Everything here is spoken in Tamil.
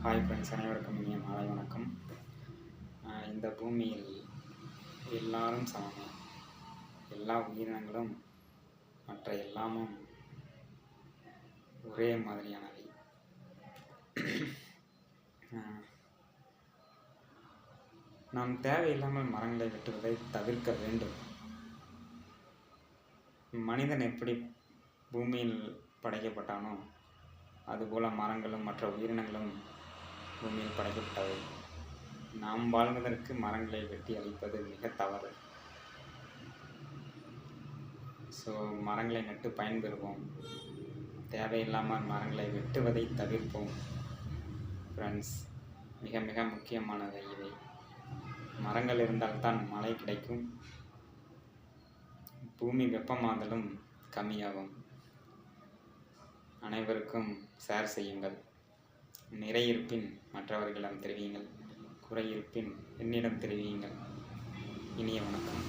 ஹாய் ஃப்ரெண்ட்ஸ், அனைவருக்கும் இனிய மாலை வணக்கம். இந்த பூமியில் எல்லாரும் சமமே. எல்லா உயிரினங்களும் மற்ற எல்லாமும் ஒரே மாதிரியானவை. நாம் தேவையில்லாமல் மரங்களை வெட்டுவதை தவிர்க்க வேண்டும். மனிதன் எப்படி பூமியில் படைக்கப்பட்டானோ அதுபோல மரங்களும் மற்ற உயிரினங்களும் பூமியில் படைக்கப்பட்டவை. நாம் வாழ்வதற்கு மரங்களை வெட்டி அழிப்பது மிக தவறு. மரங்களை நட்டு பயன்பெறுவோம். தேவையில்லாமல் மரங்களை வெட்டுவதை தவிர்ப்போம். ஃப்ரெண்ட்ஸ், மிக மிக முக்கியமானவை இவை. மரங்கள் இருந்தால்தான் மழை கிடைக்கும், பூமி வெப்பமாதலும் கம்மியாகும். அனைவருக்கும் ஷேர் செய்யுங்கள். நிறை இருப்பின் மற்றவர்களிடம் தெரிவியுங்கள், குறை இருப்பின் என்னிடம் தெரிவியுங்கள். இனிய வணக்கம்.